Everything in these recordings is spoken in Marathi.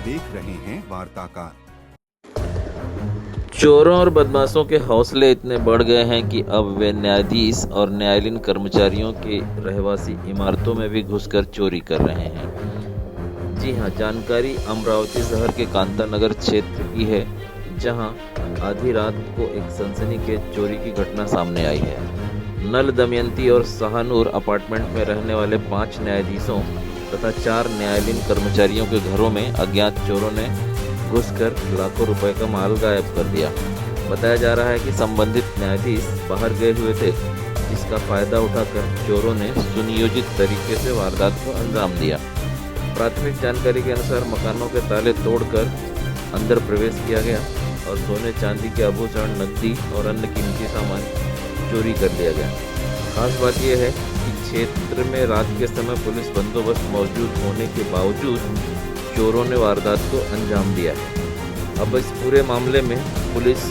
देख रहे हैं वार्ताकार। चोरों और बदमाशों के हौसले इतने बढ़ गए हैं कि अब वे न्यायाधीश और न्यायालयीन कर्मचारियों की रहवासी इमारतों में भी घुसकर चोरी कर रहे हैं। जी हां, जानकारी अमरावती शहर के कांता नगर क्षेत्र की है, जहां आधी रात को एक सनसनीखेज चोरी की घटना सामने आई है। नल दमयंती और शाहनूर अपार्टमेंट में रहने वाले 5 न्यायाधीशों तथा 4 न्यायालयीन कर्मचारियों के घरों में अज्ञात चोरों ने घुसकर लाखों रुपए का माल गायब कर दिया। बताया जा रहा है कि संबंधित न्यायाधीश बाहर गए हुए थे, जिसका फायदा उठाकर चोरों ने सुनियोजित तरीके से वारदात को अंजाम दिया। प्राथमिक जानकारी के अनुसार मकानों के ताले तोड़कर अंदर प्रवेश किया गया और सोने चांदी के आभूषण, नकदी और अन्य कीमती सामान चोरी कर लिया गया। खास बात यह है कि क्षेत्र में रात के समय पुलिस बंदोबस्त मौजूद होने के बावजूद चोरों ने वारदात को अंजाम दिया है। अब इस पूरे मामले में पुलिस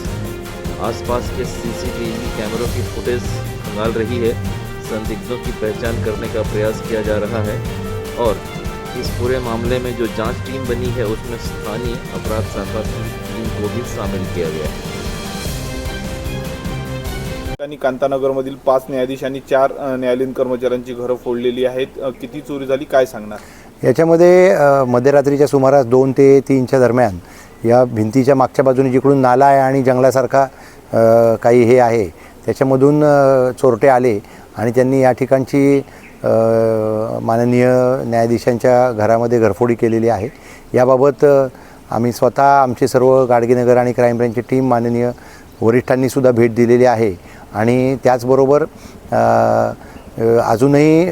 आसपास के सीसीटीवी कैमरों की फुटेज खंगाल रही है। संदिग्धों की पहचान करने का प्रयास किया जा रहा है और इस पूरे मामले में जो जांच टीम बनी है उसमें स्थानीय अपराध शाखा की टीम को भी शामिल किया गया है। कांतानगरमधील 5 न्यायाधीश आणि 4 न्यायालयीन कर्मचाऱ्यांची घरं फोडलेली आहेत। किती चोरी झाली काय सांगणार? याच्यामध्ये मध्यरात्रीच्या सुमारास 2 ते 3च्या दरम्यान या भिंतीच्या मागच्या बाजूने जिकडून नाला आहे आणि जंगलासारखा काही हे आहे त्याच्यामधून चोरटे आले आणि त्यांनी या ठिकाणची माननीय न्यायाधीशांच्या घरामध्ये घरफोडी केलेली आहे। याबाबत आम्ही स्वतः आमचे सर्व गाडगेनगर आणि क्राईम ब्रँचची टीम माननीय वरिष्ठांनीसुद्धा भेट दिलेली आहे आणि त्याचबरोबर अजूनही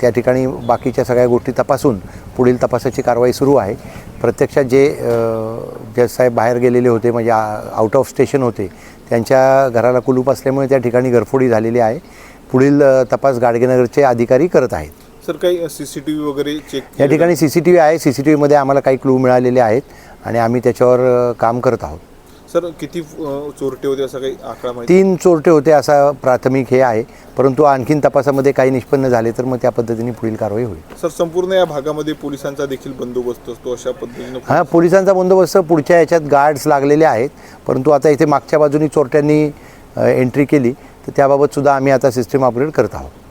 त्या ठिकाणी बाकीच्या सगळ्या गोष्टी तपासून पुढील तपासाची कारवाई सुरू आहे। प्रत्यक्षात जे जज साहेब बाहेर गेलेले होते म्हणजे आउट ऑफ स्टेशन होते त्यांच्या घराला कुलूप असल्यामुळे त्या ठिकाणी घरफोडी झालेली आहे। पुढील तपास गाडगेनगरचे अधिकारी करत आहेत। सर काही सीसीटीव्ही वगैरे चेक या ठिकाणी सीसीटीव्ही आहे। सीसीटीव्हीमध्ये आम्हाला काही क्लू मिळालेले आहेत आणि आम्ही त्याच्यावर काम करत आहोत। सर किती चोरटे होते असं काही आकडा माहिती? 3 चोरटे होते असा प्राथमिक हे आहे, परंतु आणखीन तपासामध्ये काही निष्पन्न झाले तर मग त्या पद्धतीने पुढील कारवाई होईल। सर संपूर्ण या भागामध्ये पोलिसांचा देखील बंदोबस्त असतो अशा पद्धतीने? हां, पोलिसांचा बंदोबस्त पुढच्या याच्यात गार्ड्स लागलेले आहेत, परंतु आता इथे मागच्या बाजूनी चोरट्यांनी एंट्री केली तर त्याबाबत सुद्धा आम्ही आता सिस्टीम अपग्रेड करत आहोत।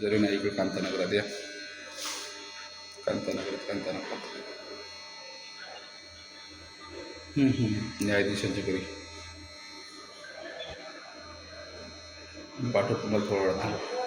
जरी नाही इकडे कांतानगरात या कांतानगर न्यायाधीशांच्या घरी पाठवतो तुम्हाला थोडा वेळात।